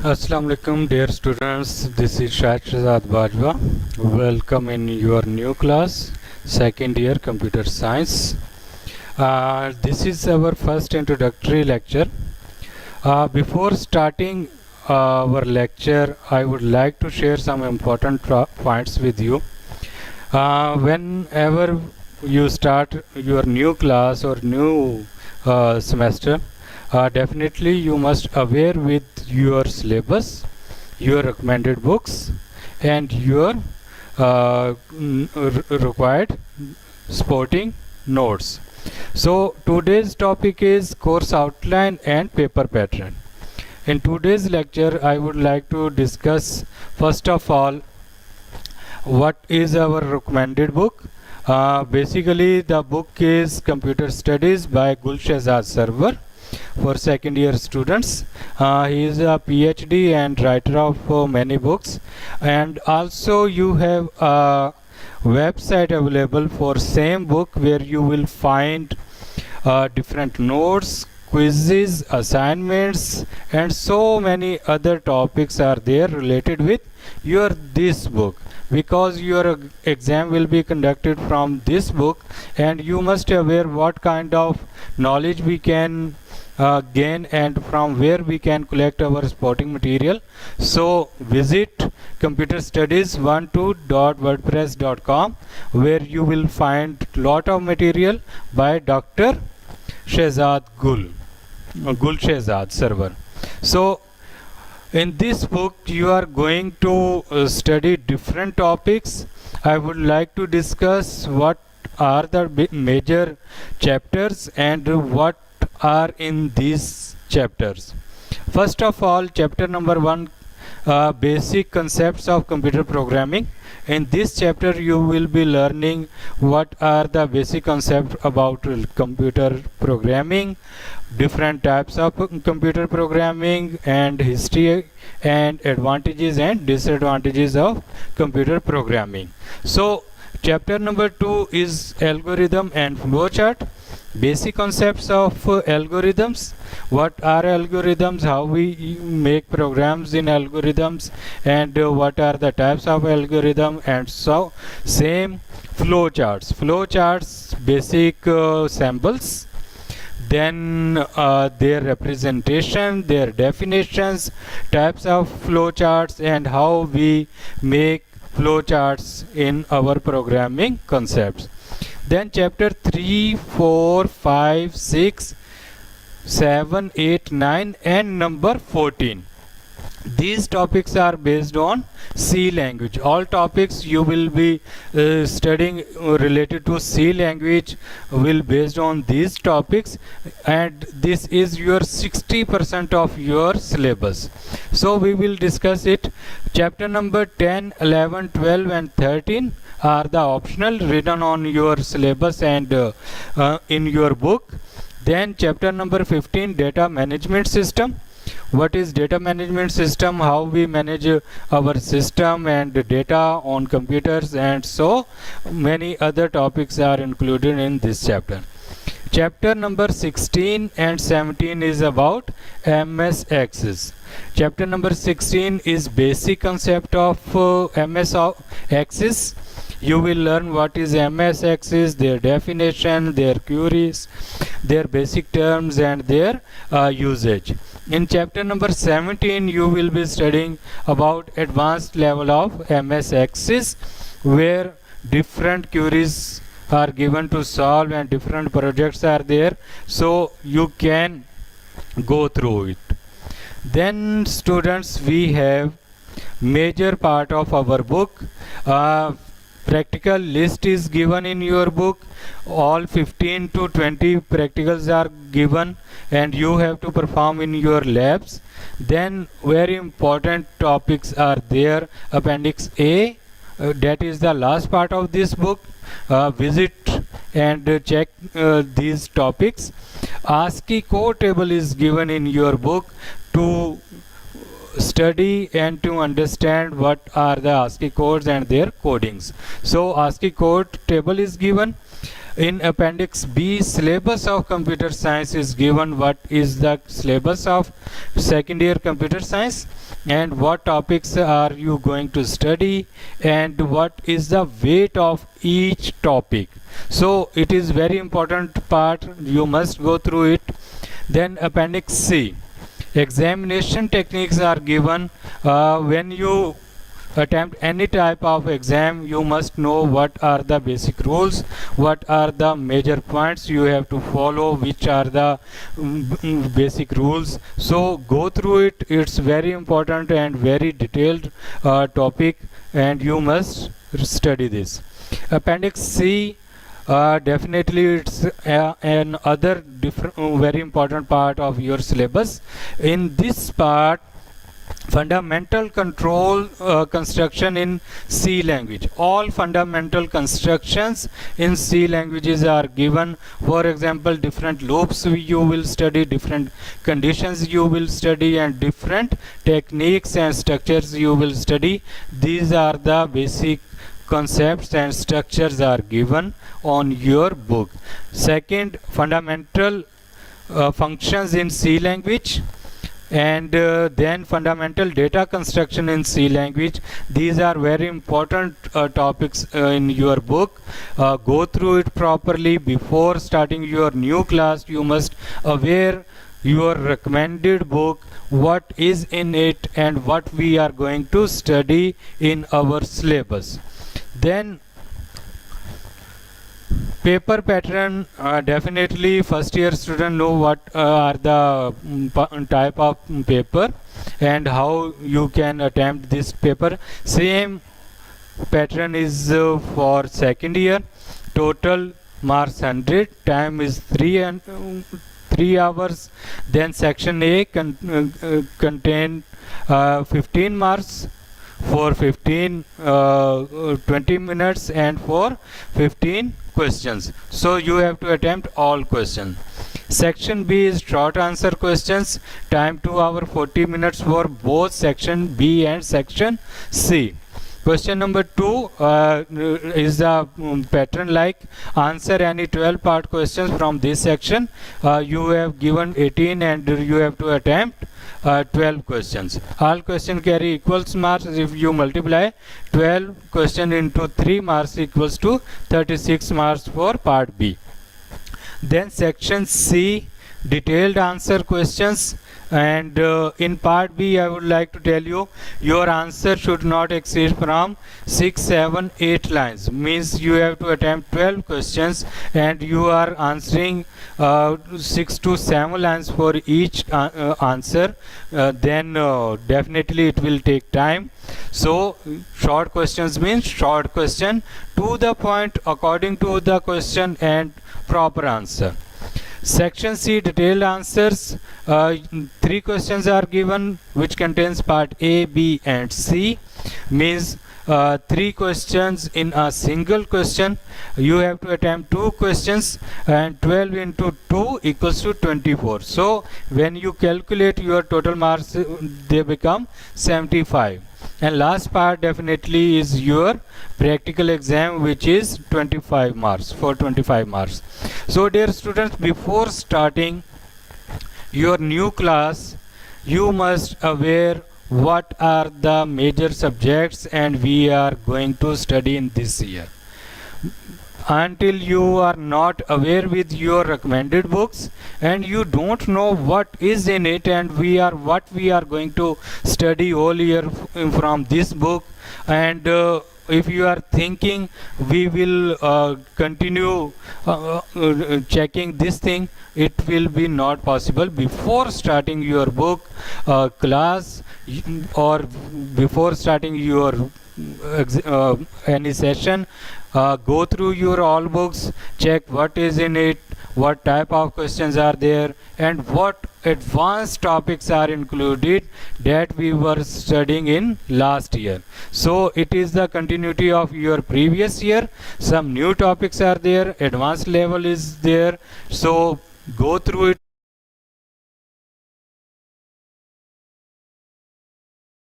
Assalamu alaikum dear students, this is Shahzad Bajwa. Welcome in your new class, second year computer science. This is our first introductory lecture. Before starting our lecture, I would like to share some important points with you. Whenever you start your new class or new semester, definitely you must aware with your syllabus, your recommended books, and your required supporting notes. So today's topic is course outline and paper pattern. In today's lecture, I would like to discuss first of all what is our recommended book. Basically, the book is Computer Studies by Gul Shehzad Sarwar for second year students. He is a PhD and writer of many books, and also you have a website available for same book where you will find different notes, quizzes, assignments, and so many other topics are there related with your this book, because your exam will be conducted from this book, and you must aware what kind of knowledge we can gain and from where we can collect our supporting material. So visit computerstudies12.wordpress.com, where you will find lot of material by Dr. Shehzad Gul Shehzad Sarwar. So in this book you are going to study different topics. I would like to discuss what are the major chapters and what are in these chapters. First of all, chapter number 1, basic concepts of computer programming. In this chapter you will be learning what are the basic concepts about computer programming, different types of computer programming, and history and advantages and disadvantages of computer programming. So chapter number 2 is algorithm and flowchart. Basic concepts of algorithms. What are algorithms, how we make programs in algorithms, and what are the types of algorithm, and so same flowcharts, basic samples, then their representation, their definitions, types of flowcharts, and how we make flowcharts in our programming concepts. Then chapter 3, 4, 5, 6, 7, 8, 9 and number 14. These topics are based on C language. All topics you will be studying related to C language will based on these topics, and this is your 60% of your syllabus. So we will discuss it. Chapter number 10, 11, 12 and 13 are the optional written on your syllabus and in your book. Then chapter number 15, data management system. What is data management system, how we manage our system and data on computers, and so many other topics are included in this chapter. Chapter number 16 and 17 is about MS Access. Chapter number 16 is basic concept of MS Access. You will learn what is MS Access, their definition, their queries, their basic terms and their usage. In chapter number 17 you will be studying about advanced level of MS Access, where different queries are given to solve and different projects are there, so you can go through it. Then students, we have major part of our book. Practical list is given in your book. All 15 to 20 practicals are given and you have to perform in your labs. Then very important topics are there. Appendix A, that is the last part of this book. Visit and check these topics. ASCII code table is given in your book to study and to understand what are the ASCII codes and their codings. So ASCII code table is given. In appendix B, syllabus of computer science is given. What is the syllabus of second year computer science, and what topics are you going to study, and what is the weight of each topic. So it is very important part, you must go through it. Then appendix C, examination techniques are given. When you attempt any type of exam, you must know what are the basic rules, what are the major points you have to follow, which are the basic rules. So go through it, it's very important and very detailed topic, and you must study this. Appendix C, definitely it's another very important part of your syllabus. In this part, fundamental control construction in C language. All fundamental constructions in C languages are given. For example, different loops you will study, different conditions you will study, and different techniques and structures you will study. These are the basic concepts and structures are given on your book. Second, fundamental functions in C language, and then fundamental data construction in C language. These are very important topics in your book. Go through it properly. Before starting your new class, you must aware your recommended book, what is in it, and what we are going to study in our syllabus. Then paper pattern, definitely first year student know what are the type of paper and how you can attempt this paper. Same pattern is for second year. Total marks 100, time is 3 hours. Then section A contain 15 marks for 20 minutes and for 15 questions. So you have to attempt all questions. Section B is short answer questions, time 2 hours 40 minutes for both section B and section C. Question number 2 is the pattern like answer any 12 part questions from this section. You have given 18 and you have to attempt 12 questions. All questions carry equals marks. If you multiply 12 question into 3 marks equals to 36 marks for part B. Then section C, detailed answer questions, and in part B I would like to tell you your answer should not exceed from 6, 7, 8 lines. Means you have to attempt 12 questions and you are answering 6 to 7 lines for each answer. Then definitely it will take time. So short questions means short question, to the point, according to the question, and proper answer. Section C, detailed answers. 3 questions are given which contains part A, B and C. Means 3 questions in a single question. You have to attempt 2 questions, and 12 into 2 equals to 24. So when you calculate your total marks, they become 75. And last part definitely is your practical exam, which is 25 marks, for 25 marks. So dear students, before starting your new class, you must aware what are the major subjects and we are going to study in this year. Until you are not aware with your recommended books and you don't know what is in it and what we are going to study all year from this book, and if you are thinking we will continue checking this thing, it will be not possible. Before starting your book class or before starting your any session, go through your all books, check what is in it, what type of questions are there, and what advanced topics are included that we were studying in last year. So it is the continuity of your previous year. Some new topics are there, advanced level is there, so go through it.